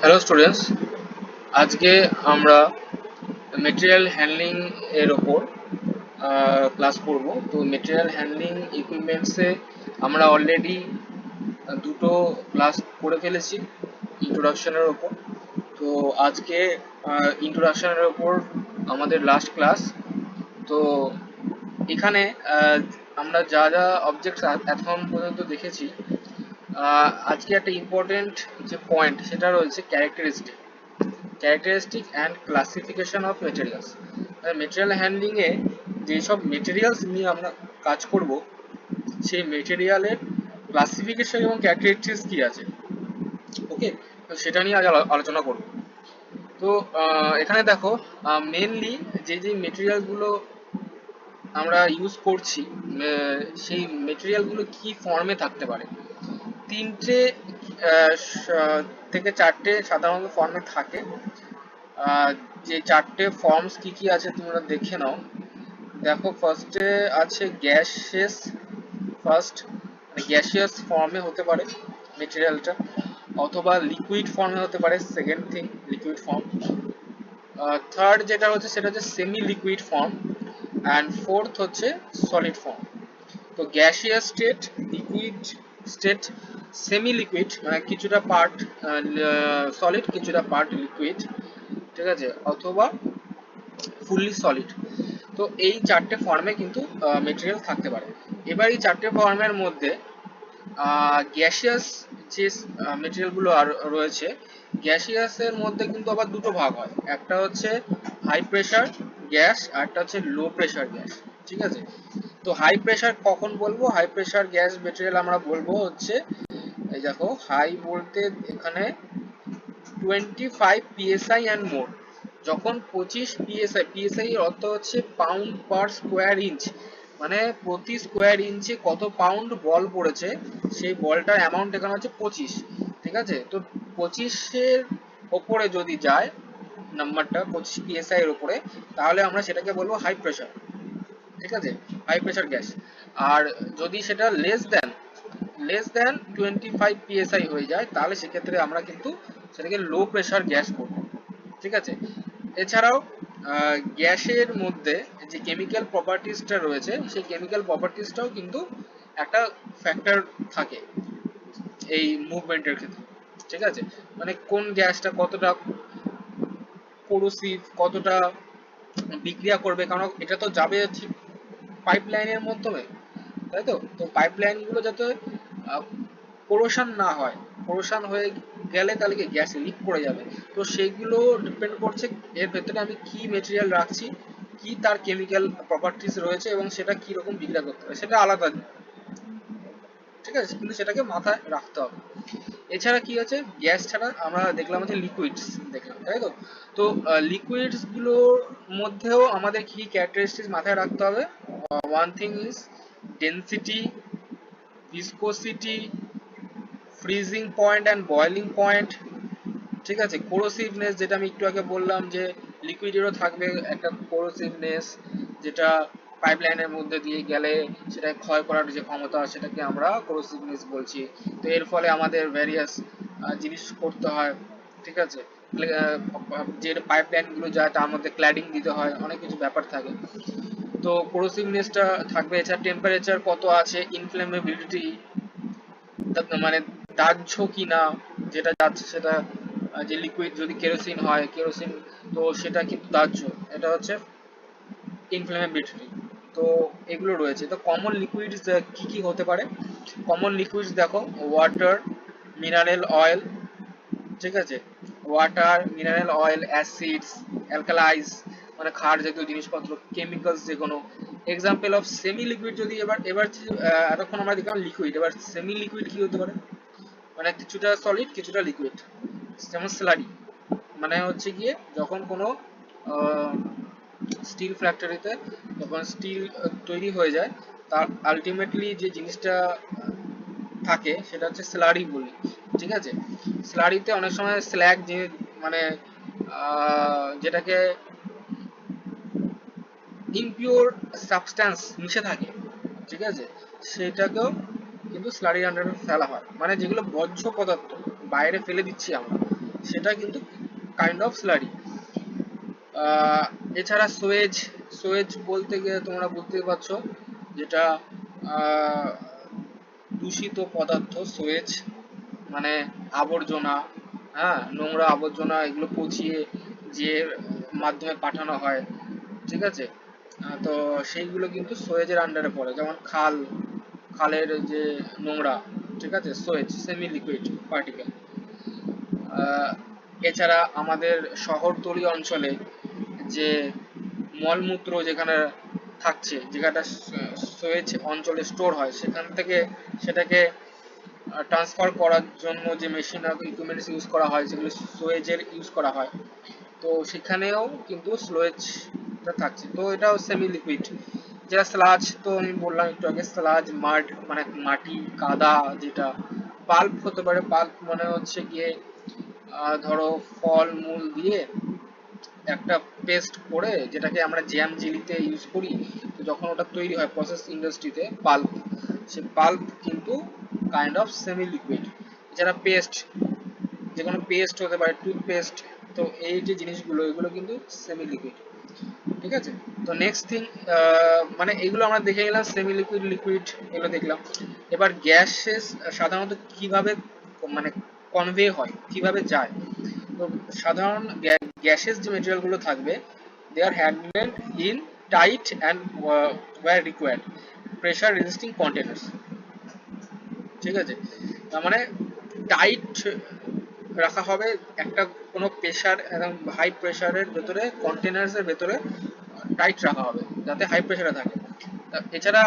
Hello students, আজকে আমরা material handling এর ওপর ক্লাস করব। তো মেটেরিয়াল হ্যান্ডলিং ইকুইপমেন্টসে আমরা অলরেডি দুটো ক্লাস করে ফেলেছি ইন্ট্রোডাকশনের ওপর। তো আজকে ইন্ট্রোডাকশনের ওপর আমাদের লাস্ট ক্লাস। তো এখানে আমরা যা যা অবজেক্টস এখন পর্যন্ত দেখেছি, আজকে একটা ইম্পর্টেন্ট যে পয়েন্ট সেটা রয়েছে characteristic and classification of materials. Material handling এ যেসব মেটেরিয়ালস নিয়ে আমরা কাজ করব, সেই মেটেরিয়ালের ক্লাসিফিকেশন এবং ক্যারেক্টারিস্টিক্স কি আছে, ওকে, তো সেটা নিয়ে আজ আলোচনা করব। তো এখানে দেখো, মেনলি যে যে মেটেরিয়ালগুলো আমরা ইউজ করছি, সেই মেটেরিয়ালগুলো কি ফর্মে থাকতে পারে। তিনটে থেকে চারটে সাধারণত ফর্মে থাকে। যে চারটে ফর্মস কি কি আছে তোমরা দেখে নাও। দেখো, ফার্স্টে আছে গ্যাসিয়াস। ফার্স্ট গ্যাসিয়াস ফর্মে হতে পারে মেটেরিয়ালটা, অথবা লিকুইড ফর্মে হতে পারে। Second thing, liquid form. Third যেটা হচ্ছে সেটা হচ্ছে semi liquid form, and fourth হচ্ছে সলিড ফর্ম। তো gaseous state, liquid state, semi liquid মানে কিছুটা পার্ট সলিড কিছুটা পার্ট লিকুইড, ঠিক আছে, অথবা ফুললি সলিড। তো এই চারটে ফর্মে কিন্তু মেটেরিয়াল থাকতে পারে। এবার এই চারটে ফর্মের মধ্যে গ্যাসিয়াস যে মেটেরিয়ালগুলো আর রয়েছে, গ্যাসিয়াসের মধ্যে কিন্তু আবার দুটো ভাগ হয়। একটা হচ্ছে হাই প্রেশার গ্যাস, আর একটা হচ্ছে লো প্রেশার গ্যাস, ঠিক আছে। তো হাই প্রেশার কখন বলবো? হাই প্রেশার গ্যাস মেটেরিয়াল আমরা বলবো হচ্ছে, এই দেখো, হাই বলতে এখানে 25 psi অ্যান্ড মোর। যখন 25 psi, psi এর অর্থ হচ্ছে পাউন্ড পার স্কোয়ার ইঞ্চ, মানে প্রতি স্কোয়ার ইঞ্চে কত পাউন্ড বল পড়েছে, সেই বলটার অ্যামাউন্ট এখানে হচ্ছে 25, ঠিক আছে। তো 25-এর ওপরে যদি যায় নাম্বারটা, 25 psi এর উপরে, তাহলে আমরা সেটাকে বলবো হাই প্রেশার, ঠিক আছে, হাই প্রেশার গ্যাস। আর যদি সেটা লেস দ্যান 25 psi হয়ে যায়, তাহলে সেক্ষেত্রে আমরা কিন্তু সেটাকে লো প্রেশার গ্যাস বলবো, ঠিক আছে। এছাড়াও গ্যাসের মধ্যে যে কেমিক্যাল প্রপার্টিসটা রয়েছে, সেই কেমিক্যাল প্রপার্টিসটাও কিন্তু একটা ফ্যাক্টর থাকে এই মুভমেন্টের ক্ষেত্রে, ঠিক আছে। মানে কোন গ্যাসটা কতটা কোরোসিভ, কতটা বিক্রিয়া করবে, কারণ এটা তো যাবে ঠিক পাইপ লাইনের মাধ্যমে, তাই তো। তো পাইপ লাইন গুলো যাতে কোরোশন না হয়, কোরোশন হয়ে গেলে তাহলে কি গ্যাস লিক করে যাবে। তো সেইগুলো ডিপেন্ড করছে এর ভেতরে আমি কি মেটেরিয়াল রাখছি, কি তার কেমিক্যাল প্রপার্টিস রয়েছে, এবং সেটা কি রকম বিক্রিয়া করতে হবে সেটা আলাদা, ঠিক আছে, কিন্তু সেটাকে মাথায় রাখতে হবে। এছাড়া কি আছে, গ্যাস ছাড়া আমরা দেখলাম হচ্ছে লিকুইডস দেখলাম, তাই তো। তো লিকুইডস গুলোর মধ্যেও আমাদের কি ক্যারেক্টারিস্টিক্স মাথায় রাখতে হবে। One thing is density, viscosity, freezing point and boiling point, ঠিক আছে। কোরোসিভনেস, যেটা আমি একটু আগে বললাম যে লিকুইডেরও থাকবে একটা কোরোসিভনেস, যেটা পাইপলাইনের মধ্যে দিয়ে গেলে সেটা ক্ষয় করার যে ক্ষমতা, সেটাকে আমরা কোরোসিভনেস বলছি। তো এর ফলে আমাদের ভ্যারিয়াস জিনিস করতে হয়, ঠিক আছে। যে পাইপলাইন গুলো যায় তার মধ্যে ক্ল্যাডিং দিতে হয়, অনেক কিছু ব্যাপার থাকে। তো কোরোসিভনেসটা থাকবে। এছাড়া টেম্পারেচার কত আছে, ইনফ্লেমেবিলিটি, মানে দাহ্য কিনা, যেটা যাচ্ছে সেটা, যে লিকুইড যদি কেরোসিন হয়, কেরোসিন তো সেটা কিন্তু দাহ্য, এটা হচ্ছে ইনফ্লেমেবিলিটি। তো এগুলো রয়েছে। তো কমন লিকুইডস কি কি হতে পারে? কমন লিকুইডস দেখো, ওয়াটার, মিনারেল অয়েল, ঠিক আছে, ওয়াটার, মিনারেল অয়েল, অ্যাসিডস, অ্যালকালাইজ, মানে ক্ষার জাতীয় জিনিসপত্র, কেমিক্যালস যে কোনো। এক্সাম্পল অফ সেমি লিকুইড, যদি এবার এবার এতক্ষণ আমরা দেখলাম লিকুইড, এবার সেমি লিকুইড কি হতে পারে? মানে কিছুটা সলিড কিছুটা লিকুইড, যেমন স্লারি। মানে হচ্ছে গিয়ে যখন কোনো স্টিল ফ্যাক্টরিতে যখন স্টিল তৈরি হয়ে যায়, তার আলটিমেটলি যে জিনিসটা থাকে সেটা হচ্ছে স্লারি বলি, ঠিক আছে। স্লারিতে অনেক সময় স্ল্যাগ যে, মানে যেটাকে ইমপিওর সাবস্ট্যান্স মিশে থাকে, ঠিক আছে, সেটাকেও কিন্তু স্লারির আন্ডারে ফেলা হয়। মানে যেগুলো বর্জ্য পদার্থ বাইরে ফেলে দিচ্ছি আমরা, সেটা কিন্তু কাইন্ড অফ স্লারি। এছাড়া সোয়েজ, সোয়েজ বলতে গিয়ে তোমরা বুঝতে পারছো যেটা আহ, দূষিত পদার্থ সোয়েজ, মানে আবর্জনা, হ্যাঁ নোংরা আবর্জনা এগুলো পচিয়ে যে মাধ্যমে পাঠানো হয়, ঠিক আছে। তো সেইগুলো কিন্তু সোয়েজের আন্ডারে পড়ে, যেমন খাল, খালের যে নোংরা, ঠিক আছে, সোয়েজ সেমি লিকুইড পার্টিকেল। এছাড়া আমাদের শহরতলি অঞ্চলে যে মলমূত্র যেখানে থাকছে, যেখানটা সোয়েজ অঞ্চলে স্টোর হয়, সেখান থেকে সেটাকে ট্রান্সফার করার জন্য যে মেশিন আর ইকুইপমেন্টস ইউজ করা হয় সেগুলো সোয়েজের ইউজ করা হয়। তো সেখানেও কিন্তু স্লোয়েজটা থাকছে, তো এটাও সেমি লিকুইড। যেটা স্লাজ, তো আমি বললাম একটু আগে, স্লাজ মাড মানে মাটি কাদা, যেটা পাল্প হতে পারে। পাল্প মানে হচ্ছে গিয়ে ধরো ফল মূল দিয়ে একটা পেস্ট করে যেটাকে আমরা জ্যাম জেলিতে ইউজ করি, তো যখন ওটা তৈরি হয় প্রসেস ইন্ডাস্ট্রিতে পাল্প, সে পাল্প কিন্তু কাইন্ড অফ সেমি লিকুইড। এছাড়া পেস্ট, যে কোনো পেস্ট হতে পারে, টুথপেস্ট, তো এই যে জিনিসগুলো এগুলো কিন্তু সেমি লিকুইড, ঠিক আছে। তো নেক্সট থিং, মানে এগুলো আমরা দেখে গেলাম, সেমি লিকুইড, লিকুইড এগুলো দেখলাম। এবার গ্যাসেস সাধারণত কিভাবে মানে কনভে হয়, কিভাবে যায়। তো সাধারণ গ্যাসেস যে মেটেরিয়াল গুলো থাকবে, they are handled in tight and wire required pressure resisting containers, ঠিক আছে। তার মানে টাইট রাখা হবে একটা কোনো প্রেসার, একদম হাই প্রেসারের ভেতরে, কন্টেনার্স এর ভেতরে টাইট রাখা হবে যাতে হাই প্রেসারে থাকে। এছাড়া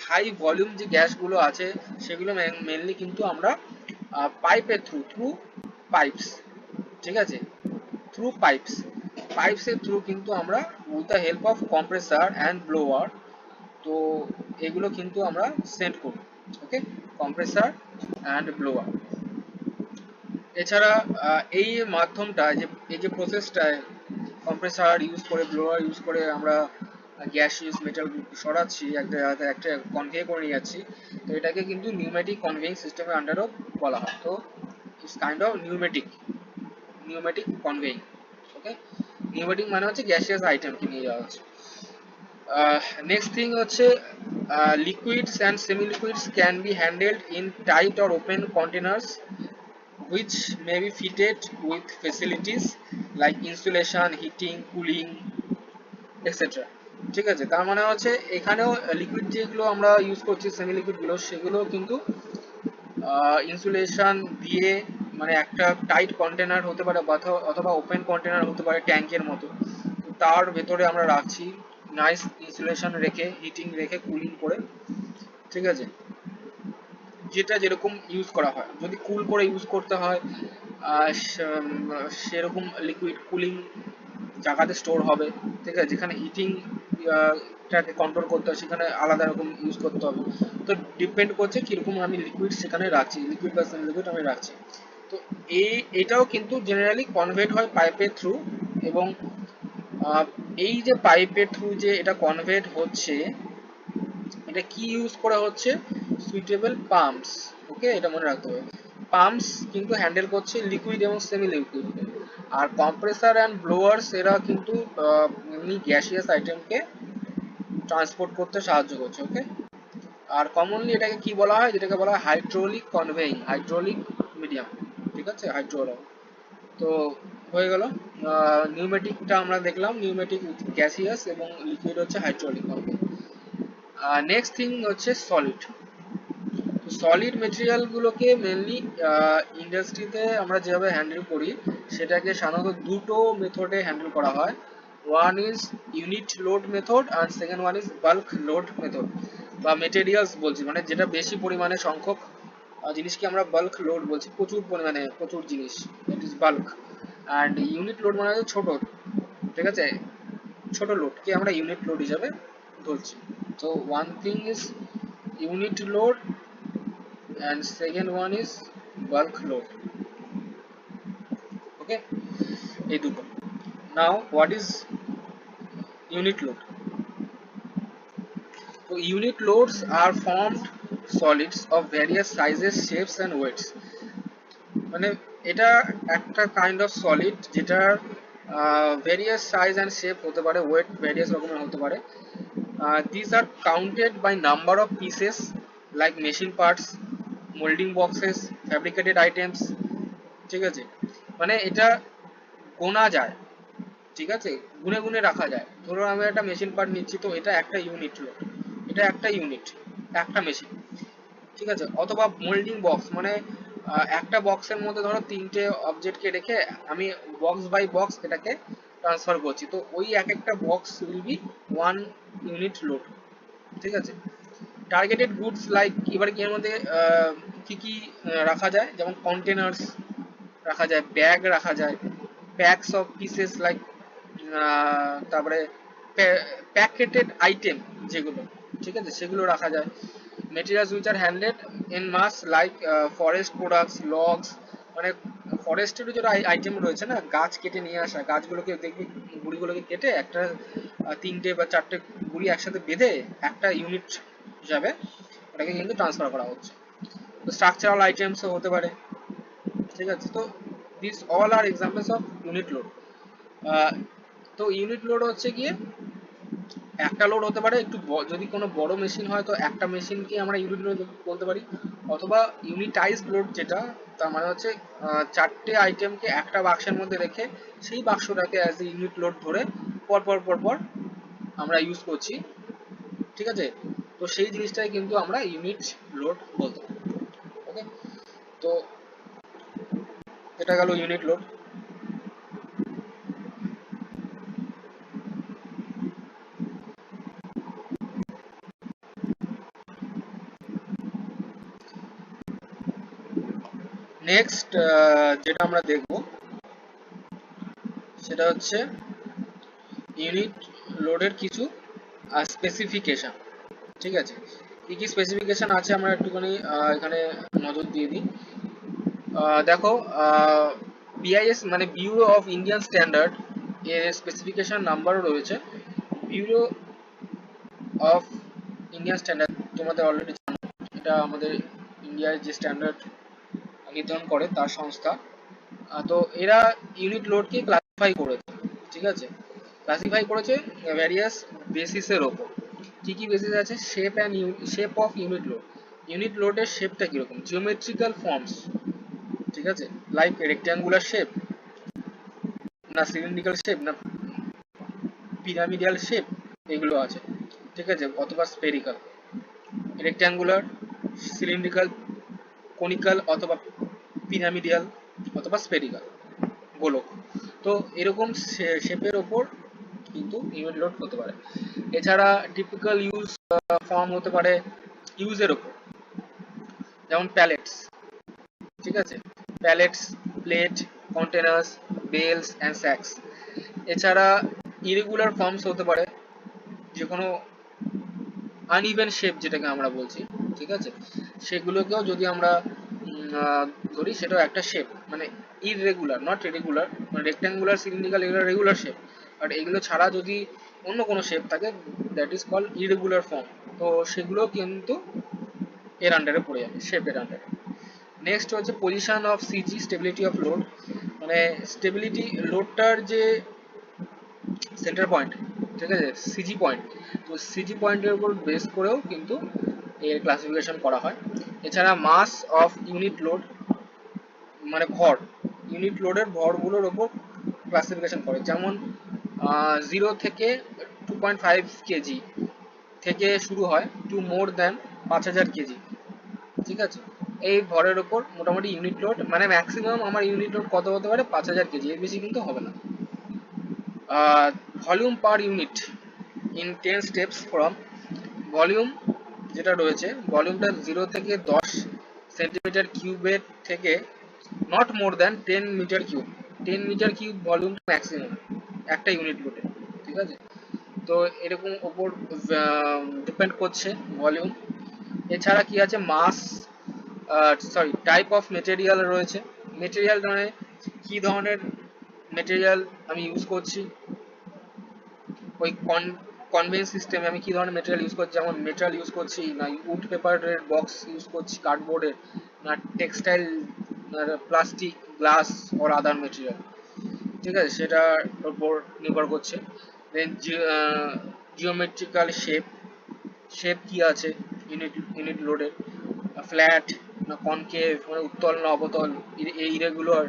হাই ভলিউম যে গ্যাসগুলো আছে সেগুলো মেনলি কিন্তু আমরা পাইপের থ্রু পাইপস, ঠিক আছে, থ্রু পাইপস, পাইপসের থ্রু কিন্তু আমরা with the help of compressor and blower, তো এগুলো কিন্তু আমরা সেন্ড করি, ওকে, কম্প্রেসার অ্যান্ড ব্লোয়ার। এছাড়া এই মাধ্যমটা, যে এই যে প্রসেসটা, কম্প্রেসার ইউজ করে ব্লোয়ার ইউজ করে আমরা গ্যাসিয়াস মেটাল সরাচ্ছি, একটা একটা কনভে করে নিয়ে যাচ্ছি, তো এটাকে কিন্তু নিউমেটিক কনভেইং সিস্টেমের আন্ডারও বলা হয়। তো it's kind of pneumatic, pneumatic conveying, okay. Pneumatic মানে হচ্ছে গ্যাসিয়াস আইটেমকে নিয়ে যাওয়া হচ্ছে। নেক্সট থিং হচ্ছে liquids and semi-liquids can be handled in tight or open containers which may be fitted with facilities like insulation, heating, cooling, etc. ঠিক আছে, তার মানে হচ্ছে এখানেও লিকুইড যেগুলো আমরা ইউজ করছি, সেমি লিকুইড গুলো, সেগুলো কিন্তু ইনসুলেশন দিয়ে, মানে একটা টাইট কন্টেনার হতে পারে অথবা ওপেন কন্টেনার হতে পারে ট্যাঙ্কের মতো, তার ভেতরে আমরা রাখছি নাইস ইনসুলেশন রেখে, হিটিং রেখে, কুলিং করে, ঠিক আছে, যেটা যেরকম ইউজ করা হয়। যদি কুল করে ইউজ করতে হয়, সেরকম লিকুইড কুলিং জায়গাতে স্টোর হবে, ঠিক আছে। যেখানে হিটিং টাকে কন্ট্রোল করতে হয় সেখানে আলাদা রকম ইউজ করতে হবে। তো ডিপেন্ড করছে কিরকম আমি লিকুইড সেখানে রাখছি, লিকুইড বা সেমি লিকুইড আমি রাখছি। তো এটাও কিন্তু জেনারেলি কনভের্ট হয় পাইপের থ্রু, এবং এই যে পাইপের থ্রু যে এটা কনভের্ট হচ্ছে, এটা কি ইউজ করা হচ্ছে, সুইটেবল পাম্পস, ওকে, এটা মনে রাখতে হবে। পাম্পস কিন্তু হ্যান্ডেল করছে লিকুইড এবং সেমি লিকুইড, আর কম্প্রেসার অ্যান্ড ব্লোয়ার্স এরা কিন্তু এমনি গ্যাসিয়াস আইটেমকে ট্রান্সপোর্ট করতে সাহায্য করছে, ওকে। আর কমনলি এটাকে কি বলা হয়, যেটাকে বলা হয় হাইড্রোলিক কনভেইং, হাইড্রোলিক মিডিয়াম, ঠিক আছে, হাইড্রোলিক। তো হয়ে গেল, নিউমেটিকটা আমরা দেখলাম, নিউমেটিক গ্যাসিয়াস এবং লিকুইড হচ্ছে হাইড্রোলিক কনভেইং। নেক্সট থিং হচ্ছে সলিড। সলিড মেটেরিয়াল গুলোকে মেনলি ইন্ডাস্ট্রিতে আমরা যেভাবে হ্যান্ডেল করি সেটাকে সাধারণত দুটো মেথডে হ্যান্ডেল করা হয়। One is unit load method আর second one is bulk load method, বা মেটেরিয়ালস বলছি, মানে যেটা বেশি পরিমাণে সংখ্যক জিনিসকে আমরা বাল্ক লোড বলছি, প্রচুর পরিমাণে প্রচুর জিনিস, that is bulk. And unit load মানে হচ্ছে ছোট, ঠিক আছে, ছোট লোডকে আমরা ইউনিট লোড হিসাবে ধরছি। তো one thing is unit load and second one is bulk load, okay, এই দুটো। Now what is unit load? So unit loads are formed solids of various sizes, shapes and weights, মানে এটা একটা kind of solid যেটার various size and shape হতে পারে, wait various রকমের হতে পারে। These are counted by number of pieces like machine parts, molding boxes, fabricated items, ঠিক আছে? মানে এটা গোনা যায়, ঠিক আছে, গুনে গুনে রাখা যায়। ধরো আমি একটা মেশিন পার্ট নিচ্ছি, তো এটা একটা ইউনিট লোড, এটা একটা ইউনিট, একটা মেশিন, ঠিক আছে। অথবা মোল্ডিং বক্স মানে একটা বক্সের মধ্যে ধরো তিনটে অবজেক্টকে রেখে আমি বক্স বাই বক্স এটাকে ট্রান্সফার করছি, তো ওই এক একটা box will be one unit load, ঠিক আছে। টার্গেটেড গুডস লাইক, এবার কি এর মধ্যে কি কি রাখা যায়, যেমন কন্টেনার্স রাখা যায়, ব্যাগ রাখা যায়, প্যাকস অফ পিসেস লাইক, তারপরে প্যাকেটেড আইটেম যেগুলো, ঠিক আছে, সেগুলো রাখা যায়। Materials which are handed in mass like forest products, logs, মানে ফরেস্টেরও যেটা আইটেম রয়েছে না, গাছ কেটে নিয়ে আসা, গাছগুলোকে দেখবি গুড়িগুলোকে কেটে একটা তিনটে বা চারটে গুড়ি একসাথে বেঁধে একটা ইউনিট হিসাবে ওটাকে কিন্তু ট্রান্সফার করা হচ্ছে। তো স্ট্রাকচারাল আইটেমসও হতে পারে, ঠিক আছে। তো this all are examples of unit load. তো ইউনিট লোড হচ্ছে গিয়ে একটা লোড হতে পারে একটু যদি কোনো বড় মেশিন হয় তো একটা মেশিনকে আমরা ইউনিট লোড বলতে পারি, অথবা ইউনিটাইজড লোড যেটা, তার মানে হচ্ছে চারটে আইটেমকে একটা বাক্সের মধ্যে রেখে সেই বাক্সটাকে অ্যাজ এ ইউনিট লোড ধরে পর পর পর পর আমরা ইউজ করছি, ঠিক আছে। তো সেই জিনিসটাই কিন্তু আমরা ইউনিট লোড বলতে পারি। ওকে, তো এটা গেল ইউনিট লোড। নেক্সট যেটা আমরা দেখব সেটা হচ্ছে ইউনিট লোডের কিছু স্পেসিফিকেশন, ঠিক আছে। কি কি স্পেসিফিকেশন আছে আমরা একটুখানি এখানে নজর দিয়ে দিই। দেখো, বিআইএস মানে ব্যুরো অফ ইন্ডিয়ান স্ট্যান্ডার্ড এর স্পেসিফিকেশন নাম্বারও রয়েছে। ব্যুরো অফ ইন্ডিয়ান স্ট্যান্ডার্ড তোমাদের অলরেডি জানো, এটা আমাদের ইন্ডিয়ার যে স্ট্যান্ডার্ড নির্ধারণ করে তার সংস্থা। তো এরা ইউনিট লোডকে ক্লাসিফাই করেছে, ঠিক আছে, ক্লাসিফাই করেছে ভ্যারিয়াস বেসিসের ওপর। কি কি বেসিস আছে? Shape of unit load, unit লোডের শেপটা কিরকম, জিওমেট্রিক্যাল ফর্মস, ঠিক আছে, লাইক রেক্ট্যাঙ্গুলার শেপ, না সিলিন্ড্রিক্যাল শেপ, না পিরামিডাল শেপ, এগুলো আছে, ঠিক আছে, অথবা স্পেরিক্যাল, রেক্ট্যাঙ্গুলার, সিলিন্ড্রিক্যাল, কনিক্যাল, অথবা পিরামিডিয়াল, অথবা স্পেরিক্যাল, গোলক। তো এরকম শেপের ওপর কিন্তু ইউনিট লোড হতে পারে। এছাড়া টিপিক্যাল ইউজ ফর্ম হতে পারে ইউজের ওপর, যেমন প্যালেটস, ঠিক আছে, pallets, plate, containers, bales and sacks. এছাড়া ইরেগুলার ফর্মস হতে পারে, যে কোনো আনইভেন শেপ যেটাকে আমরা বলছি, ঠিক আছে, সেগুলোকেও যদি আমরা ধরি সেটাও একটা শেপ, মানে ইররেগুলার, নট রেগুলার, মানে রেক্ট্যাঙ্গুলার, সিলিন্ড্রিক্যাল, এগুলো রেগুলার শেপ, আর এগুলো ছাড়া যদি অন্য কোনো শেপ থাকে that is called irregular form, তো সেগুলো কিন্তু এর আন্ডারে পড়ে যাবে, শেপের আন্ডারে। নেক্সট হচ্ছে position of CG, stability of load, মানে স্টেবিলিটি লোডটার যে সেন্টার পয়েন্ট, ঠিক আছে, সিজি পয়েন্ট, তো সিজি পয়েন্টের উপর বেস করেও কিন্তু এর ক্লাসিফিকেশন করা হয়। এছাড়া মাস অফ ইউনিট লোড, মানে ভর, ইউনিট লোডের ভরগুলোর উপর ক্লাসিফিকেশন করে, যেমন 0 থেকে 2.5 কেজি থেকে শুরু হয় টু মোর দ্যান 5000 কেজি, ঠিক আছে। এই ভরের উপর মোটামুটি ইউনিট লোড, মানে ম্যাক্সিমাম আমার ইউনিট লোড কত হতে পারে, 5000 কেজি, এর বেশি কিন্তু হবে না। Volume per unit in 10 steps from, volume যেটা রয়েছে, ভলিউমটা 0 থেকে 10 সেন্টিমিটার কিউবের থেকে not more than 10 metre cube, 10 metre cube volume maximum একটা ইউনিট লোডে, ঠিক আছে। তো এরকম ওপর ডিপেন্ড করছে ভলিউম। এছাড়া কি আছে, মাস, সরি, টাইপ অফ মেটেরিয়াল রয়েছে। মেটেরিয়াল মানে কি ধরনের মেটেরিয়াল আমি ইউজ করছি, ওই কনভেন্স সিস্টেমে আমি কি ধরনের মেটেরিয়াল ইউজ করছি, যেমন মেটাল ইউজ করছি, না উড পেপারের বক্স ইউজ করছি কার্ডবোর্ডের, না textile, plastic, glass or other material, ঠিক আছে, সেটার উপর নির্ভর করছে। দেন জিওমেট্রিক্যাল শেপ, শেপ কি আছে ইউনিট লোডের, ফ্ল্যাট না কনকেভ, মানে উত্তল না অবতল, ইরেগুলার,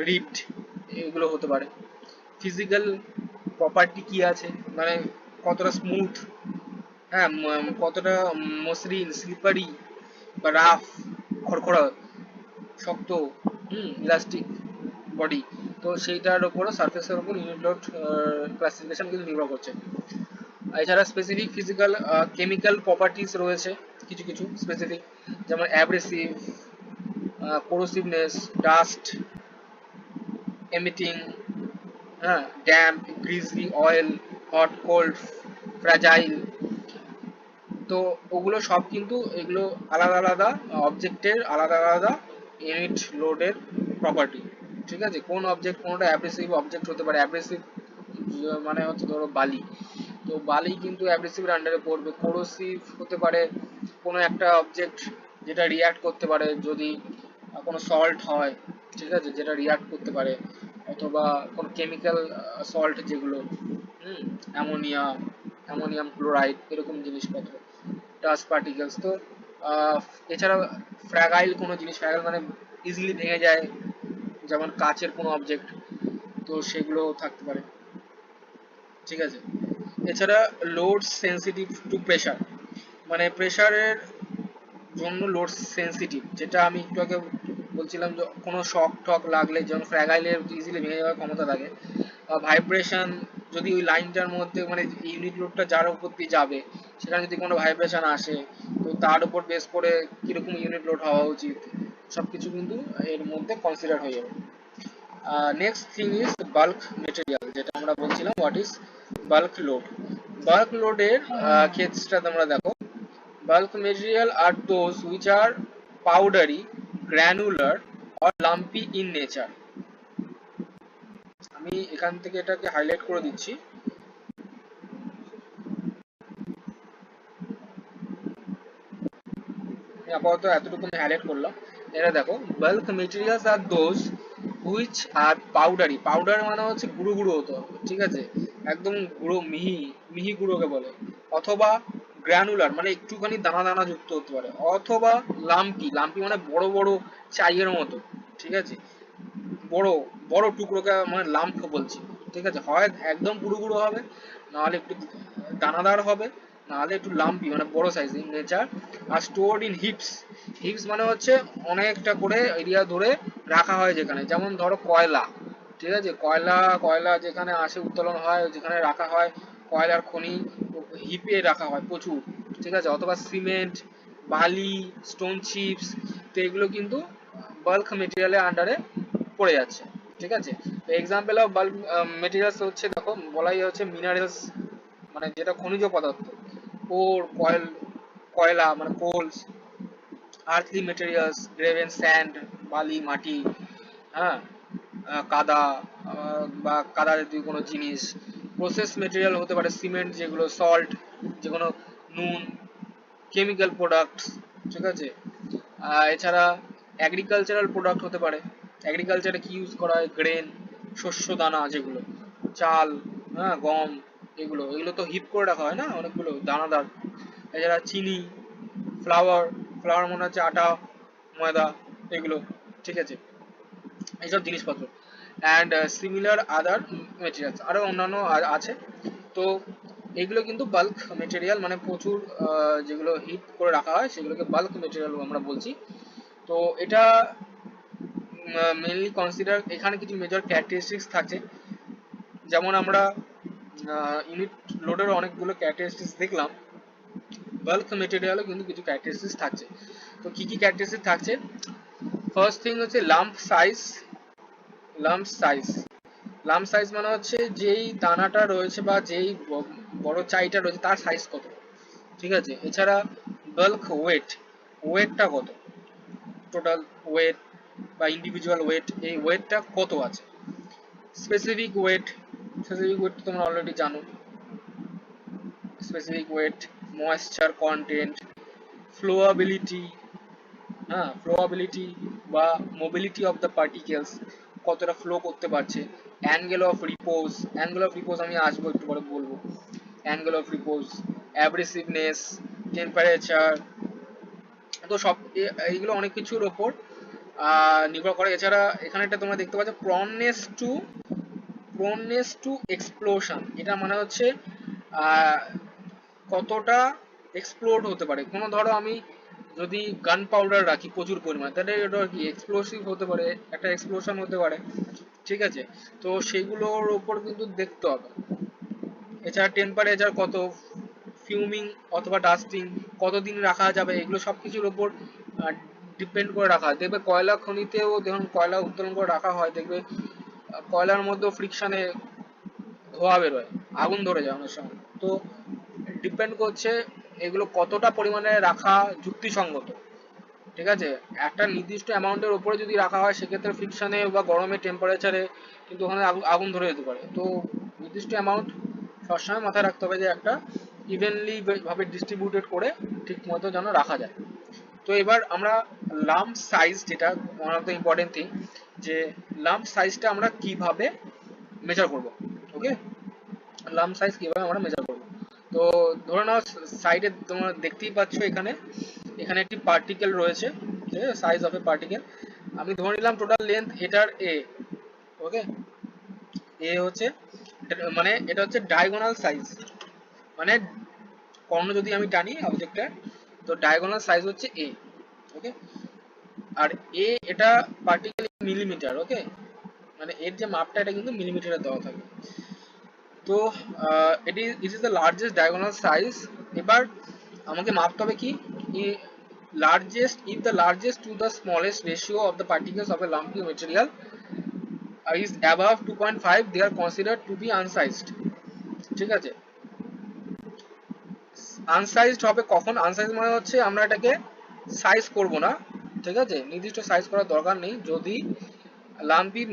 রিবড, এগুলো হতে পারে। ফিজিক্যাল প্রপার্টি কি আছে, মানে কতটা স্মুথ, হ্যাঁ, কতটা মসৃণ, স্লিপারি বা রাফ, খড়খড়া, শক্ত, ইলাস্টিক বডি। তো সেইটার উপর, সারফেসের উপর ইউনিট লোড ক্লাসিফিকেশন কিন্তু নির্ভর করছে। এছাড়া স্পেসিফিক ফিজিক্যাল কেমিক্যাল প্রপার্টিস রয়েছে কিছু কিছু স্পেসিফিক, যেমন অ্যাব্রেসিভ, কোরোসিভনেস, ডাস্ট এমিটিং, হ্যাঁ, damp, greasy, oil, hot, cold, fragile. তো ওগুলো সব কিন্তু, এগুলো আলাদা আলাদা অবজেক্টের আলাদা আলাদা ইউনিট লোডের প্রপার্টি, ঠিক আছে। কোন অবজেক্ট, কোনটা অ্যাব্রেসিভ অবজেক্ট হতে পারে, অ্যাব্রেসিভ মানে হচ্ছে ধরো বালি, তো বালি কিন্তু অ্যাব্রেসিভের আন্ডারে পড়বে। কোরোসিভ হতে পারে কোনো একটা অবজেক্ট যেটা রিয়াক্ট করতে পারে যদি কোনো সল্ট হয়, ঠিক আছে, যেটা রিয়াক্ট করতে পারে, অথবা কোনো কেমিক্যাল সল্ট যেগুলো, অ্যামোনিয়া, অ্যামোনিয়াম ক্লোরাইড, এরকম জিনিসপত্র, ডাস্ট পার্টিকেলস। তো এছাড়া ফ্র্যাগাইল কোনো জিনিস, ফ্র্যাগাইল মানে ইজিলি ভেঙে যায়, যেমন কাচের কোনো অবজেক্ট, তো সেগুলো থাকতে পারে, ঠিক আছে। এছাড়া লোড সেন্সিটিভ টু প্রেশার, মানে প্রেশারের জন্য লোড সেন্সিটিভ, যেটা আমি একটু আগে বলছিলাম যে কোনো শক টক লাগলে, যেমন ফ্র্যাগাইলের ইজিলি ভেঙে যাওয়ার ক্ষমতা থাকে, ভাইব্রেশন, যদি ওই লাইনটার মধ্যে, মানে ইউনিট লোডটা যার উপর দিয়ে যাবে সেখানে যদি কোনো ভাইব্রেশন আসে, তো তার উপর বেস করে কিরকম ইউনিট লোড হওয়া উচিত, সবকিছু কিন্তু এর মধ্যে কনসিডার হয়ে যাবে। Next thing is bulk material, যেটা আমরা বলছিলাম what is bulk load. Bulk লোডের ক্ষেত্রটা তোমরা দেখো, bulk material are those which are powdery, granular or lumpy in nature। আমি এখান থেকে এটাকে হাইলাইট করে দিচ্ছি। আমি আপাতত এতটুকু হাইলাইট করলাম। এটা দেখো, bulk materials are those which are powdery, powder মানে হচ্ছে গুঁড়ো গুঁড়ো হতে হবে, ঠিক আছে, একদম গুঁড়ো, মিহি মিহি গুঁড়োকে বলে, অথবা গ্র্যানুলার মানে একটুখানি দানা দানা যুক্ত হতে পারে, অথবা লাম্পি, লাম্পি মানে বড় বড় চাইয়ের মতো, ঠিক আছে, বড় বড় টুকরোকে মানে লাম্প বলছি, ঠিক আছে। হয় একদম গুঁড়ো গুঁড়ো হবে, নাহলে একটু দানাদার হবে, নাহলে একটু লাম্পি মানে বড় সাইজ ইন নেচার। আর স্টোরড ইন হিপস, হিপস মানে হচ্ছে অনেকটা করে এরিয়া ধরে রাখা হয়, যেখানে যেমন ধরো কয়লা, ঠিক আছে, কয়লা, কয়লা যেখানে আসে উত্তোলন হয়, যেখানে রাখা হয় কয়লার খনি, হিপে রাখা হয় প্রচুর, ঠিক আছে, অথবা সিমেন্ট, বালি, স্টোন চিপস, তো এগুলো কিন্তু বাল্ক মেটেরিয়ালের আন্ডারে পড়ে যাচ্ছে, ঠিক আছে। তো এক্সাম্পল অফ বাল্ক মেটেরিয়ালস হচ্ছে, দেখো বলাই হচ্ছে মিনারেলস, মানে যেটা খনিজ পদার্থ, ওর, কয়েল, কয়লা মানে কোলস, আর্থলি মেটেরিয়ালস, গ্রেভেন স্যান্ড, বালি, মাটি, হ্যাঁ, কাদা, বা কাদা জাতীয় কোনো জিনিস। প্রসেস মেটেরিয়াল হতে পারে সিমেন্ট, যেগুলো সল্ট, যে কোনো নুন, কেমিক্যাল প্রোডাক্টস, ঠিক আছে। এছাড়া অ্যাগ্রিকালচারাল প্রোডাক্ট হতে পারে, অ্যাগ্রিকালচারে কি ইউজ করা হয়, গ্রেন, শস্য দানা, যেগুলো চাল, হ্যাঁ, গম, এগুলো এগুলো তো হিপ করে রাখা হয় না অনেকগুলো দানাদার। এছাড়া চিনি, ফ্লাওয়ার, ফ্লাওয়ার মনে হচ্ছে আটা, ময়দা, এগুলো, ঠিক আছে, এইসব জিনিসপত্র। অ্যান্ড সিমিলার আদার মেটেরিয়ালস, আরও অন্যান্য আছে। তো এগুলো কিন্তু বাল্ক মেটেরিয়াল, মানে প্রচুর যেগুলো হিট করে রাখা হয় সেগুলোকে বাল্ক মেটেরিয়াল আমরা বলছি। তো এটা মেইনলি কনসিডার, এখানে কিছু মেজর ক্যারেক্টারিস্টিক্স থাকছে, যেমন আমরা ইউনিট লোডের অনেকগুলো ক্যারেক্টারিস্টিক্স দেখলাম, বাল্ক মেটেরিয়ালও কিন্তু কিছু ক্যারেক্টারিস্টিক্স থাকছে। তো কি কি ক্যারেক্টারিস্টিক্স থাকছে, ফার্স্ট থিং হচ্ছে lump size. Lump size, lump size মানে হচ্ছে যেই দানাটা রয়েছে বা যেই বড় চাইটা রয়েছে তার সাইজ কত, ঠিক আছে। এছাড়া বাল্ক ওয়েট, ওয়েটটা কত, টোটাল ওয়েট বা ইন্ডিভিজুয়াল ওয়েট, এই ওয়েটটা কত আছে। স্পেসিফিক ওয়েট, স্পেসিফিক ওয়েট তোমরা অলরেডি জানো, স্পেসিফিক ওয়েট, ময়েশ্চার কন্টেন্ট, ফ্লোয়াবিলিটি, হ্যাঁ, ফ্লোয়াবিলিটি বা মোবিলিটি অফ দ্য পার্টিকেলস, কতটা ফ্লো করতে পারছে, অ্যাঙ্গেল অফ রিপোজ আমি আসবো একটু পরে বলবো, অ্যাঙ্গেল অফ রিপোজ, অ্যাব্রেসিভনেস, টেম্পারেচার। তো সব এইগুলো অনেক কিছুর ওপর নির্ভর করে। এছাড়া এখানে একটা তোমরা দেখতে পাচ্ছ প্রোননেস টু এক্সপ্লোশন, এটা মানে হচ্ছে কতটা এক্সপ্লোড হতে পারে। কোনো ধরো আমি যদি গান পাউডার রাখি প্রচুর পরিমাণে, তাহলে এটা কি এক্সপ্লোসিভ হতে পারে, একটা এক্সপ্লোশন হতে পারে, ঠিক আছে। তো সেগুলোর উপর কিন্তু দেখতে হবে। এছাড়া টেম্পারেচার কত, ফিউমিং অথবা ডাস্টিং কতদিন রাখা যাবে, এগুলো সব কিছুর উপর ডিপেন্ড করে রাখা হয়। দেখবে কয়লা খনিতেও যখন কয়লা উত্তোলন করে রাখা হয়, দেখবে কয়লার মধ্যেও ফ্রিকশনে ধোঁয়া বেরোয়, আগুন ধরে যায় অনেক সময়। তো ডিপেন্ড করছে এগুলো কতটা পরিমাণে রাখা যুক্তিসঙ্গত, ঠিক আছে। একটা নির্দিষ্ট অ্যামাউন্টের উপরে যদি রাখা হয়, সেক্ষেত্রে ফ্রিকশনে বা গরমের টেম্পারেচারে কিন্তু ওখানে আগুন ধরে যেতে পারে। তো নির্দিষ্ট অ্যামাউন্ট সবসময় মাথায় রাখতে হবে যে একটা ইভেনলি ভাবে ডিস্ট্রিবিউটেড করে ঠিক মতো যেন রাখা যায়। তো এবার আমরা লাম্প সাইজ, যেটা one of the important thing, যে লাম্প সাইজটা আমরা কিভাবে মেজার করব। ওকে, লাম্প সাইজ কিভাবে আমরা মেজার করব। তো ধরে নাও সাইডে তোমরা দেখতেই পাচ্ছ এখানে এখানে একটি পার্টিকেল রয়েছে, ঠিক আছে, সাইজ অফ এ পার্টিকেল। আমি ধরে নিলাম টোটাল লেন্থ এটার এ। ওকে, এ হচ্ছে মানে এটা হচ্ছে ডায়াগোনাল সাইজ, মানে কর্ণ যদি আমি টানি অবজেক্টটা, তো ডায়াগোনাল সাইজ হচ্ছে এ। ওকে, আর এ এটা পার্টিকেল মিলিমিটার। ওকে, মানে এর যে মাপটা এটা কিন্তু মিলিমিটারে দেওয়া থাকে। তো এটি ইট is the largest diagonal size. এবার আমাকে মাপতে হবে কি, largest, if the largest to the smallest ratio of the particles of a lumpy material is above 2.5, they are considered to be unsized, ঠিক আছে। আনসাইজড হবে কখন, আনসাইজ মানে হচ্ছে আমরা এটাকে সাইজ করব না, ঠিক আছে, নির্দিষ্ট সাইজ করার দরকার নেই। যদি লাম্পি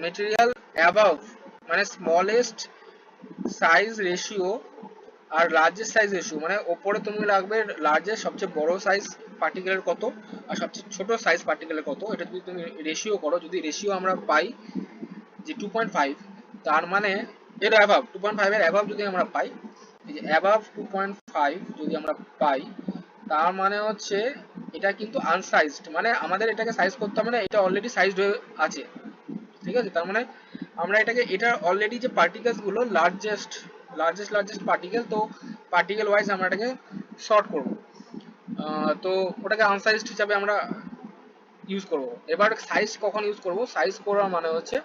মেটেরিয়াল অ্যাবাভ, মানে স্মলেস্ট সাইজ রেশিও আর লার্জেস্ট সাইজ রেশিও, মানে ওপরে তুমি রাখবে লার্জেস্ট সবচেয়ে বড় সাইজ পার্টিকেলের কত আর সবচেয়ে ছোট সাইজ পার্টিকেলের কত, এটা যদি তুমি রেশিও করো, যদি রেশিও আমরা পাই যে 2.5, তার মানে এর অ্যাবাভ 2.5 এর অ্যাবাভ যদি আমরা পাই, এই যে অ্যাবাভ 2.5 যদি আমরা পাই, তার মানে হচ্ছে এটা কিন্তু আনসাইজড, মানে আমাদের এটাকে সাইজ করতে হবে না, এটা অলরেডি সাইজড হয়ে আছে, ঠিক আছে। তার মানে আমরা এটাকে, এটা অলরেডি যে পার্টিকেলস গুলো লার্জেস্ট পার্টিকেল, তো পার্টিকেল ওয়াইজ আমরা এটাকে শর্ট করব। তো ওটাকে আনসাইজড হিসাবে আমরা ইউজ করব। এবার সাইজ কখন ইউজ করব, সাইজ করার মানে হচ্ছে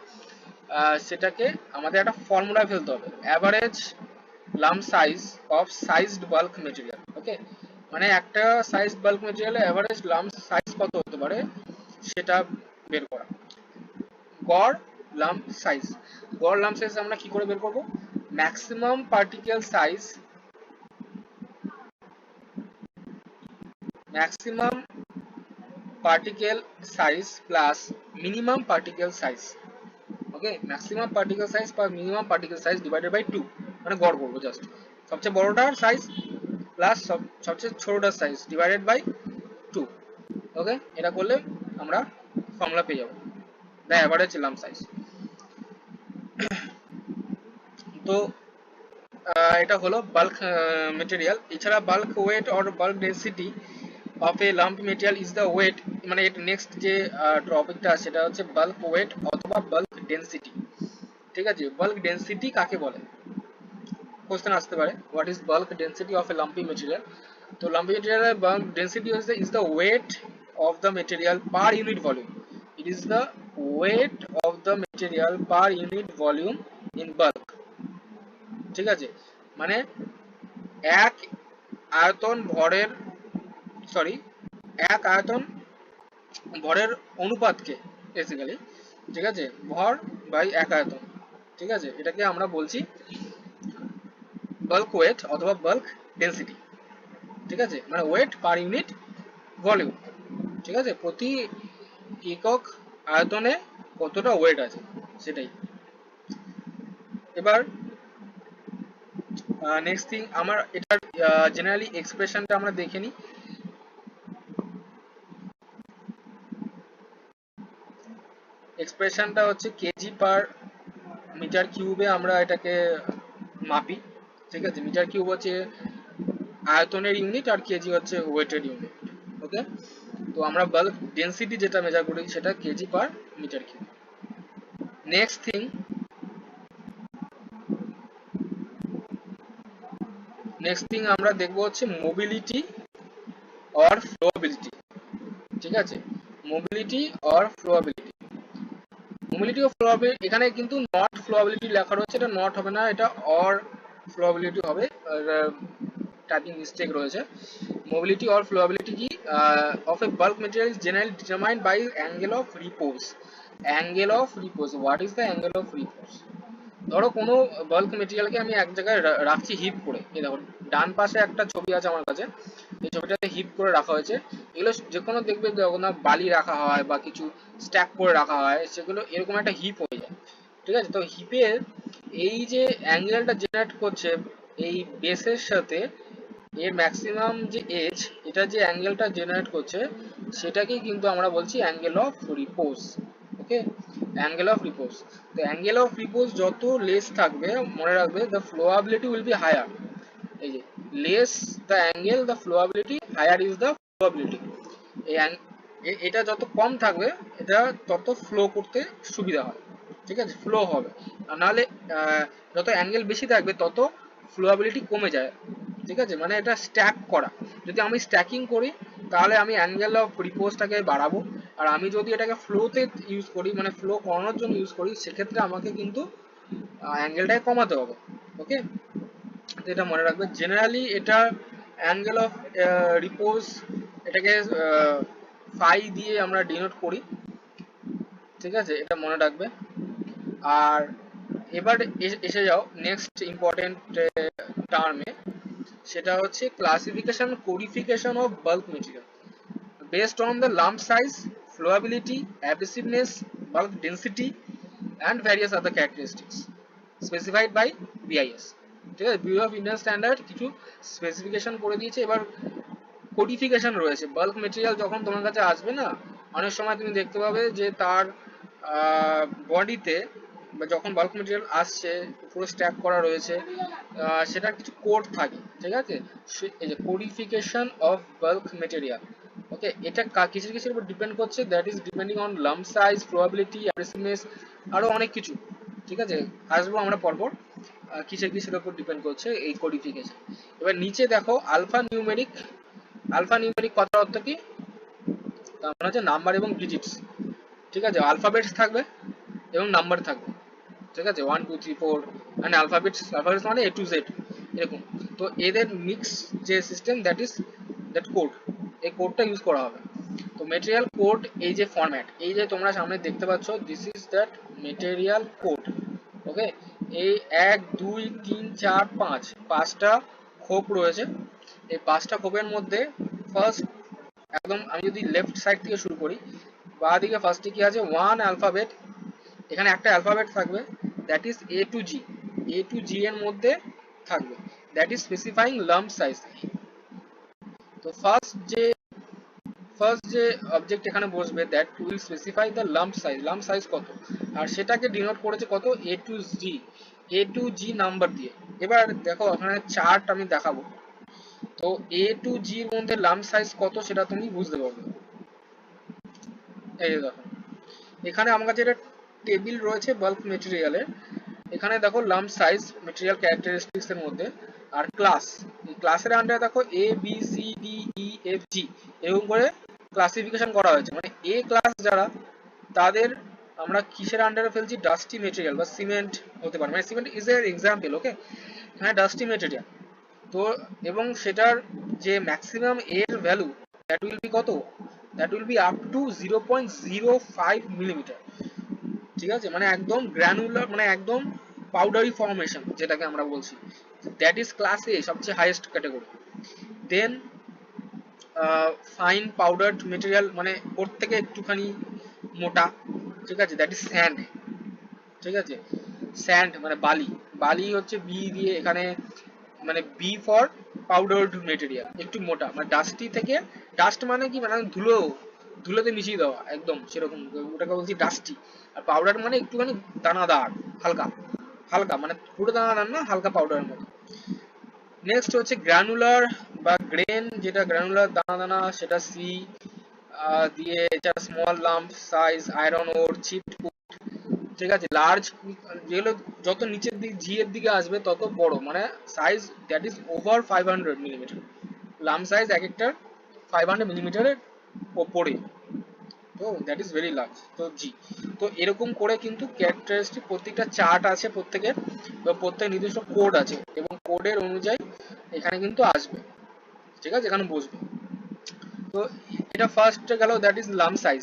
সেটাকে আমাদের একটা ফর্মুলা ফেলতে হবে, average lump size of sized bulk material. Okay, মানে একটা সাইজড বাল্ক মেটেরিয়ালের অ্যাভারেজ লাম্প সাইজ কত হতে পারে সেটা বের করা। গড় লাম্প সাইজ, গড় লাম্প সাইজ আমরা কি করে বের করব, maximum particle size, maximum particle size plus minimum particle size. Okay, maximum particle size plus minimum particle size divided by 2, মানে গড় করবো জাস্ট সবচেয়ে বড়টার সাইজ প্লাস সবচেয়ে ছোটটার সাইজ ডিভাইডেড বাই 2। ওকে, এটা করলে আমরা ফর্মুলা পেয়ে যাবো, দ্য অ্যাভারেজ লাম্প সাইজ। তো এটা হলো বাল্ক মেটেরিয়াল। এছাড়া bulk weight or bulk density of a lump material is the weight, মানে এর নেক্সট যে টপিকটা সেটা হচ্ছে বাল্ক ওয়েট অথবা বাল্ক ডেন্সিটি, ঠিক আছে। বাল্ক ডেন্সিটি কাকে বলে, কোশ্চেন আসতে পারে, what is bulk density of a lumpy material. তো লাম্পি মেটেরিয়ালের bulk density is the weight of the material per unit volume, it is the weight of the material per unit volume in bulk, ঠিক আছে। মানে এক আয়তন ভরের, sorry, এক আয়তন ভরের অনুপাতকে বেসিক্যালি, ঠিক আছে, ভর বাই এক আয়তন, ঠিক আছে, এটাকে আমরা বলছি বাল্ক ওয়েট অথবা বাল্ক ডেন্সিটি, ঠিক আছে, মানে ওয়েট পার ইউনিট ভলিউম, ঠিক আছে, প্রতি একক আয়তনে কতটা ওয়েট আছে সেটাই। এবার নেক্সট থিং, আমার এটার জেনারেলি এক্সপ্রেশনটা আমরা দেখে নিই। এক্সপ্রেশনটা হচ্ছে কেজি পার মিটার কিউবে আমরা এটাকে মাপি, ঠিক আছে। মিটার কিউব হচ্ছে আয়তনের ইউনিট আর কেজি হচ্ছে ওয়েটের ইউনিট, ওকে। তো আমরা বাল্ক ডেনসিটি যেটা মেজার করি সেটা KG per metre cube. Next thing আমরা দেখবো হচ্ছে মোবিলিটি অর ফ্লোয়াবিলিটি, ঠিক আছে। মোবিলিটি অর ফ্লোয়াবিলিটি, মোবিলিটি ও ফ্লোয়াবিলিটি, এখানে কিন্তু নট ফ্লোয়াবিলিটি লেখা রয়েছে, এটা নট হবে না, এটা অর ফ্লোয়াবিলিটি হবে, টাইপিং মিস্টেক রয়েছে। মোবিলিটি অর ফ্লোয়াবিলিটি কি of a bulk material is generally determined by angle of repose. Angle of repose, what is the angle of repose? ধরো কোনো বাল্ক মেটেরিয়ালকে আমি এক জায়গায় রাখছি হিপ করে, এই দেখো ডান পাশে একটা ছবি আছে আমার কাছে, এই ছবিটাতে হিপ করে রাখা হয়েছে। এগুলো যে কোনো দেখবে যখন বালি রাখা হয় বা কিছু স্ট্যাক করে রাখা হয়, সেগুলো এরকম একটা হিপ হয়ে যায়, ঠিক আছে। তো হিপের এই যে অ্যাঙ্গেলটা জেনারেট করছে এই বেসের সাথে এর ম্যাক্সিমাম যে এজ, এটা যে অ্যাঙ্গেলটা জেনারেট করছে সেটাকেই কিন্তু আমরা বলছি angle of repose, okay. Angle of repose, তো অ্যাঙ্গেল অফ রিপোজ যত লেস থাকবে, মনে রাখবে the flowability will be higher. এই যে less the angle the flowability higher is the flowability. এই এটা যত কম থাকবে এটা তত ফ্লো করতে সুবিধা হয়, ঠিক আছে, ফ্লো হবে। আর নাহলে যত অ্যাঙ্গেল বেশি থাকবে তত ফ্লোয়াবিলিটি কমে যায়, ঠিক আছে। মানে এটা স্ট্যাক করা, যদি আমি স্ট্যাকিং করি তাহলে আমি অ্যাঙ্গেল অফ রিপোজটাকে বাড়াবো, আর আমি যদি এটাকে ফ্লোতে ইউজ করি, মানে ফ্লো করানোর জন্য ইউজ করি, সেক্ষেত্রে আমাকে কিন্তু অ্যাঙ্গেলটাকে কমাতে হবে, ওকে। তো এটা মনে রাখবে। জেনারেলি এটা অ্যাঙ্গেল অফ রিপোজ এটাকে ফাই দিয়ে আমরা ডিনোট করি, ঠিক আছে, এটা মনে রাখবে। আর এবার এসে যাও নেক্সট ইম্পর্টেন্ট টার্মে, সেটা হচ্ছে classification codification of bulk material based on the lump size, flowability, abrasiveness, bulk density and various other characteristics specified by BIS, ঠিক আছে। ব্যুরো অফ ইন্ডিয়ান স্ট্যান্ডার্ড কিছু স্পেসিফিকেশন করে দিয়েছে। এবার কোডিফিকেশন রয়েছে। বাল্ক মেটেরিয়াল যখন তোমার কাছে আসবে না, অনেক সময় তুমি দেখতে পাবে যে তার বডিতে, বা যখন বাল্ক মেটেরিয়াল আসছে পুরো স্ট্যাক করা রয়েছে, সেটা কিছু কোড থাকে, ঠিক আছে। এই যে codification of bulk material, okay, এটা কিসের কিসের উপর ডিপেন্ড করছে, that is depending on lump size, probability, abrasiveness, আরো অনেক কিছু, ঠিক আছে। আসবো আমরা পরপর কিসের কিসের উপর ডিপেন্ড করছে এই কোডিফিকেশন। এবার নিচে দেখো আলফা নিউমেরিক। আলফা নিউমেরিক কথার অর্থ কি? তার মানে হচ্ছে নাম্বার এবং ডিজিটস, ঠিক আছে। আলফাবেটস থাকবে এবং নাম্বার থাকবে, ঠিক আছে, 1 2 3 4, মানে আলফাবেটস, আলফাবেটস মানে A to Z এরকম। তো এদের মিক্স যে সিস্টেম, দ্যাট কোড, এই কোডটা ইউজ করা হবে। তো মেটেরিয়াল কোড, এই যে ফরম্যাট, এই যে তোমরা সামনে দেখতে পাচ্ছ, this is that material code, okay. এই 1 2 3 4 5 পাঁচটা খোপ রয়েছে। এই পাঁচটা খোপের মধ্যে ফার্স্ট, একদম আমি যদি লেফট সাইড থেকে শুরু করি, বাঁ দিকে ফার্স্টে কি আছে, ওয়ান অ্যালফাবেট, এখানে একটা অ্যালফাবেট থাকবে, that is A to G, A to G এর মধ্যে থাকবে, that is specifying lump size. তো ফার্স্ট যে অবজেক্ট এখানে বসবে, that will specify the lump size, lump size কত, আর সেটাকে ডিনোট করেছে কত, A to G, A to G number দিয়ে। এবার দেখো ওখানে চার্ট আমি দেখাবো, তো A to G এর মধ্যে লাম্প সাইজ কত সেটা তুমি বুঝতে পারবে। এই যে দেখো এখানে আমার কাছে একটা টেবিল রয়েছে বাল্ক মেটেরিয়ালের, এখানে দেখো লাম্প সাইজ, মেটেরিয়াল ক্যারেক্টারিস্টিক্স এর মধ্যে, আর ক্লাস, এই ক্লাসের আন্ডারে দেখো A B C D E F G এরকম করে ক্লাসিফিকেশন করা হয়েছে। মানে A ক্লাস যারা, তাদের আমরা কিসের আন্ডারে ফেলছি, ডাস্টি মেটেরিয়াল বা সিমেন্ট হতে পারে, মানে সিমেন্ট ইজ এর এক্সাম্পল, ওকে। হ্যাঁ, ডাস্টি মেটেরিয়াল। তো এবং সেটার যে ম্যাক্সিমাম এর ভ্যালু, দ্যাট উইল বি কত, that will be up to 0.05 millimetre, ঠিক আছে। মানে একদম গ্র্যানুলার, মানে একদম পাউডারি ফর্মেশন যেটাকে আমরা বলছি, দ্যাট ইজ ক্লাস এ, সবচেয়ে হাইয়েস্ট ক্যাটাগরি। দেন ফাইন পাউডার্ড মেটেরিয়াল, মানে ওর থেকে একটুখানি মোটা, ঠিক আছে, দ্যাট ইজ স্যান্ড, ঠিক আছে। স্যান্ড মানে বালি, বালি হচ্ছে বি দিয়ে এখানে, মানে বি ফর পাউডার্ড মেটেরিয়াল, একটু মোটা, মানে ডাস্টি থেকে, ডাস্ট মানে কি, মানে ধুলোতে মিশিয়ে দেওয়া একদম সেরকম, ওটাকে বলছি ডাস্টি। আর পাউডার মানে একটুখানি দানাদার, হালকা হালকা, মানে পুরো দানাদার না, হালকা পাউডারের মতো। নেক্সট হচ্ছে গ্রানুলার বা গ্রেন, যেটা গ্রানুলার দানা দানা, সেটা সি দিয়ে, এটা small lump size iron or chip, ঠিক আছে। লার্জ যেগুলো যত নিচের দিকে জি এর দিকে আসবে তত বড়, মানে size that is over 500 millimetre, lump size এক একটা 500 মিলিমিটারের ওপরে, তো দ্যাট ইজ ভেরি লার্জ, তো জি। তো এরকম করে কিন্তু ক্যারেক্টারিস্টিক প্রত্যেকটা চার্ট আছে প্রত্যেকের, বা প্রত্যেক নির্দিষ্ট কোড আছে, এবং কোডের অনুযায়ী এখানে কিন্তু আসবে, ঠিক আছে, এখানে বসবে। তো এটা ফার্স্ট গেল, দ্যাট ইজ লাম্প সাইজ।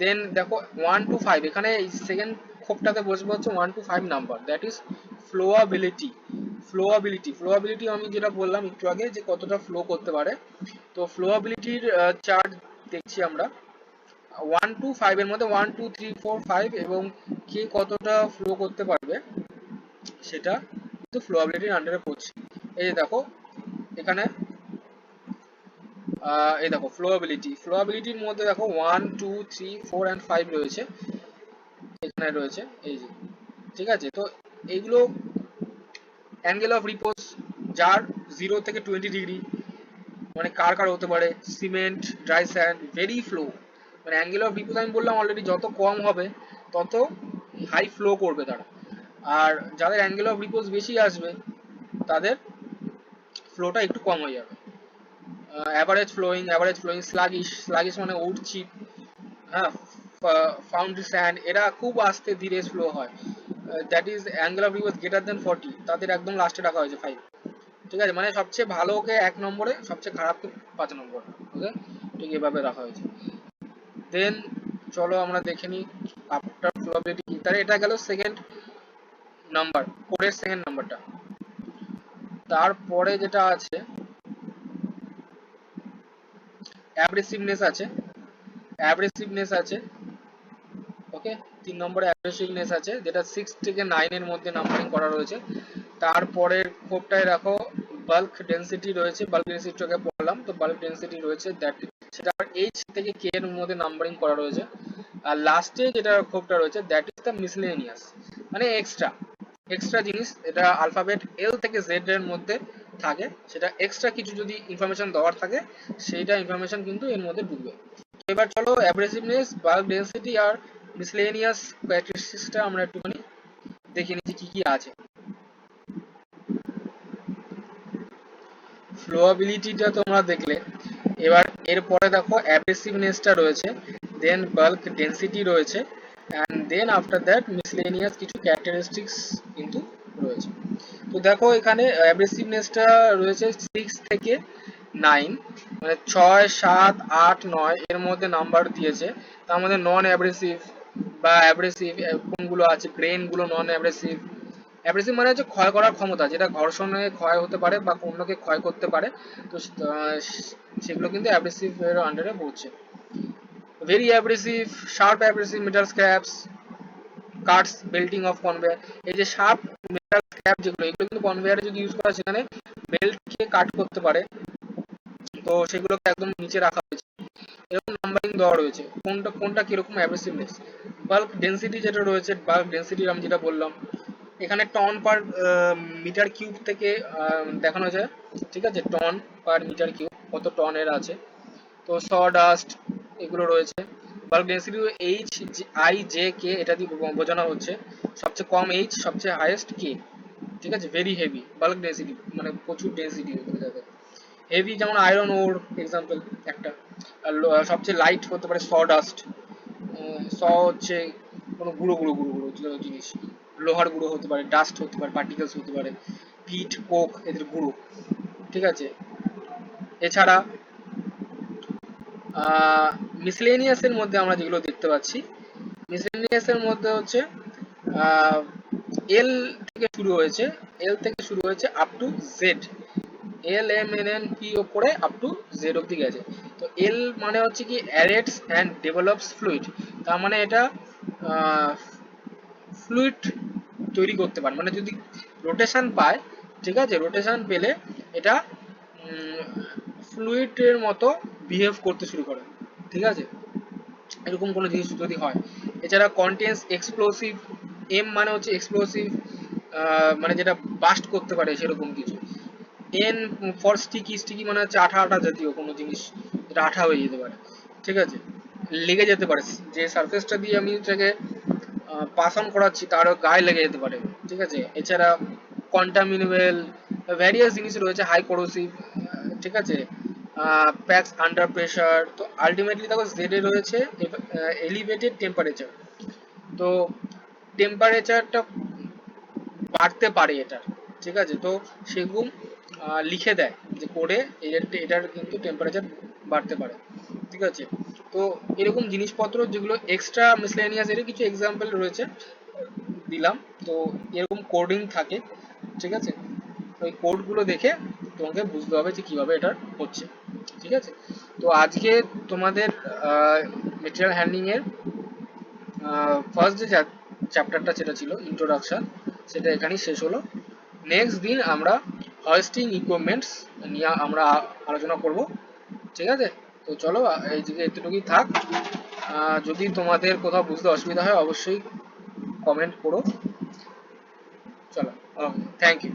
দেন দেখো 1 to 5, এখানে এই সেকেন্ড খোপটাতে বসবে হচ্ছে 1 to 5 নাম্বার, দ্যাট ইজ ফ্লোয়াবিলিটি। ফ্লোয়াবিলিটি আমি যেটা বললাম একটু আগে, যে কতটা ফ্লো করতে পারে। তো ফ্লোয়াবিলিটির চার্ট দেখছি আমরা 1 to 5 এর মধ্যে 1 2 3 4 5, এবং কে কতটা ফ্লো করতে পারবে সেটা কিন্তু ফ্লোয়াবিলিটির আন্ডারে পড়ছে। এই যে দেখো এখানে এই দেখো ফ্লোয়াবিলিটির মধ্যে দেখো 1 2 3 4 and 5 রয়েছে, এখানে রয়েছে এই যে, ঠিক আছে। তো এইগুলো অ্যাঙ্গেল অফ রিপোজ যার 0 থেকে 20 ডিগ্রি, মানে কার কার হতে পারে, cement, dry sand, very flow, মানে অ্যাঙ্গেল অফ রিপোজ আমি বললাম অলরেডি, যত কম হবে তত হাই ফ্লো করবে তারা। আর যাদের অ্যাঙ্গেল অফ রিপোজ বেশি আসবে তাদের ফ্লোটা একটু কম হয়ে যাবে। অ্যাভারেজ ফ্লোয়িং, স্লাগিশ মানে উড চিপ, হ্যাঁ, ফাউন্ডি স্যান্ড, এরা খুব আস্তে ধীরে ফ্লো হয়, that is angle of repose greater than 40, তাদের একদম লাস্টে রাখা হয়েছে 5, ঠিক আছে। মানে সবচেয়ে ভালোকে 1 নম্বরে, সবচেয়ে খারাপকে 5 নম্বরে, ওকে, ঠিক এভাবে রাখা হয়েছে। দেন চলো আমরা দেখে নিই আফটার ফ্লোবিলিটি কি। তাহলে এটা গেল সেকেন্ড নাম্বার, কোডের সেকেন্ড নাম্বারটা। তারপরে যেটা আছে অ্যাব্রেসিভনেস আছে, ওকে। 3 নম্বরে অ্যাগ্রেসিভনেস আছে, যেটা 6 থেকে 9 এর মধ্যে নাম্বারিং করা রয়েছে। তারপরের খোপটায় রাখো বাল্ক ডেনসিটি রয়েছে, বাল্ক ডেনসিটিটাকে পড়লাম, তো বাল্ক ডেনসিটি রয়েছে দ্যাট, সেটা এইচ থেকে কে এর মধ্যে নাম্বারিং করা রয়েছে। আর লাস্টে যেটা খোপটা রয়েছে দ্যাট ইজ দ্য মিসলেনিয়াস, মানে এক্সট্রা জিনিস, এটা আলফাবেট এল থেকে জেড এর মধ্যে থাকে, সেটা এক্সট্রা কিছু যদি ইনফরমেশন দেওয়ার থাকে সেইটা ইনফরমেশন কিন্তু এর মধ্যে ঢুকবে। এবার চলো অ্যাব্রেসিভনেস, বাল্ক ডেনসিটি আর মিসলেনিয়াস ক্যারেক্টারিস্টিক্সটা আমরা একটুখানি দেখে নিচ্ছি কি কি আছে। ফ্লোয়াবিলিটিটা তোমরা দেখলে, এবার এরপরে দেখো অ্যাব্রেসিভনেসটা রয়েছে, দেন বাল্ক ডেনসিটি রয়েছে, and then after that miscellaneous কিছু ক্যারেক্টারিস্টিক্স কিন্তু রয়েছে। তো দেখো এখানে অ্যাব্রেসিভনেসটা রয়েছে 6 থেকে 9, মানে 6 7 8 9 এর মধ্যে নাম্বার দিয়েছে। তার মধ্যে নন অ্যাব্রেসিভ বা অ্যাব্রেসিভ কোনগুলো আছে, গ্রেন গুলো নন অ্যাব্রেসিভ। অ্যাব্রেসিভ মানে হচ্ছে ক্ষয় করার ক্ষমতা, যেটা ঘর্ষণে ক্ষয় হতে পারে বা অন্যকে ক্ষয় করতে পারে, তো সেগুলো কিন্তু অ্যাব্রেসিভ এর আন্ডারে পড়ছে। Very abrasive, sharp abrasive metal scraps, cuts belting of conveyor. এই যে শার্প মেটাল স্ক্র্যাপ যেগুলো, এগুলো কিন্তু কনভেয়ারে যদি ইউজ করা, সেখানে বেল্টকে কাট করতে পারে, তো সেগুলোকে একদম নিচে রাখা হয়েছে। এরকম নাম্বারিং দেওয়া রয়েছে, কোনটা কোনটা কিরকম অ্যাব্রেসিভনেস। বাল্ক ডেনসিটি যেটা রয়েছে, বাল্ক ডেনসিটি আমি যেটা বললাম, এখানে টন পার মিটার কিউব থেকে দেখানো যায়, ঠিক আছে, টন পার মিটার কিউব কত টনের আছে। তো সডাস্ট এগুলো রয়েছে। Bulk density H I J K এটা দিয়ে বোঝানো হচ্ছে, সবচেয়ে কম এইচ, সবচেয়ে হাইয়েস্ট কে, ঠিক আছে। ভেরি হেভি বাল্ক ডেনসিটি মানে প্রচুর ডেনসিটি বোঝাতে। হেভি যেমন আয়রন ওর এক্সাম্পল একটা, আর সবচেয়ে লাইট হতে পারে সডাস্ট। হচ্ছে কোনো গুঁড়ো জিনিস, লোহার গুঁড়ো হতে পারে, ডাস্ট হতে পারে, পার্টিকেলস হতে পারে, পিট কোক এদের গুঁড়ো, ঠিক আছে। এছাড়া মিসলেনিয়াস এর মধ্যে আমরা যেগুলো দেখতে পাচ্ছি, মিসলেনিয়াস এর মধ্যে হচ্ছে এল থেকে শুরু হয়েছে, up to Z, L M N N P ওপরে আপ টু জেড অব্দি গেছে। তো এল মানে হচ্ছে কি অ্যারেটস অ্যান্ড ডেভেলপস ফ্লুইড, তার মানে এটা ফ্লুইড তৈরি করতে পারে, মানে যদি রোটেশন পায়, ঠিক আছে, রোটেশন পেলে এটা ফ্লুইডের মতো বিহেভ করতে শুরু করে, ঠিক আছে, এরকম কোনো জিনিস যদি হয়। এছাড়া কন্টেন্স এক্সপ্লোসিভ, এম মানে হচ্ছে এক্সপ্লোসিভ, মানে যেটা বাস্ট করতে পারে সেরকম কিছু। এন ফর স্টিকি, স্টিকি মানে হচ্ছে আঠা আঠা জাতীয় কোনো জিনিস, যেটা আঠা হয়ে যেতে পারে, ঠিক আছে, লেগে যেতে পারে, যে সারফেসটা দিয়ে আমি এটাকে পাস অন করাচ্ছি তারও গায়ে লেগে যেতে পারে, ঠিক আছে। এছাড়া কন্টামিনেবল, ভ্যারিয়াস জিনিস রয়েছে, হাই কোরোসিভ, ঠিক আছে, প্যাক্স আন্ডার প্রেসার। তো আলটিমেটলি দেখো জেড এ রয়েছে এলিভেটেড টেম্পারেচার। তো টেম্পারেচারটা বাড়তে পারে এটা, ঠিক আছে। তো সেরকম লিখে দেয় যে কোডে এটার কিন্তু টেম্পারেচার বাড়তে পারে, ঠিক আছে। তো এরকম জিনিসপত্র যেগুলো এক্সট্রা মিসলেনিয়াস, এর কিছু এক্সাম্পল রয়েছে দিলাম। তো এরকম কোডিং থাকে, ঠিক আছে। ওই কোডগুলো দেখে তোমাকে বুঝতে হবে যে কিভাবে এটা হচ্ছে, ঠিক আছে। তো আজকে তোমাদের মেটেরিয়াল হ্যান্ডলিং এর ফার্স্ট যে চ্যাপ্টারটা যেটা ছিল ইন্ট্রোডাকশন, সেটা এখানেই শেষ হলো। নেক্সট দিন আমরা হার্স্টিং ইকুইপমেন্টস নিয়ে আমরা আলোচনা করব, ঠিক আছে। তো চলো এই যে এতটুকুই থাক। যদি তোমাদের কোথাও বুঝতে অসুবিধা হয় অবশ্যই কমেন্ট করো। চলো, ওকে, থ্যাংক ইউ।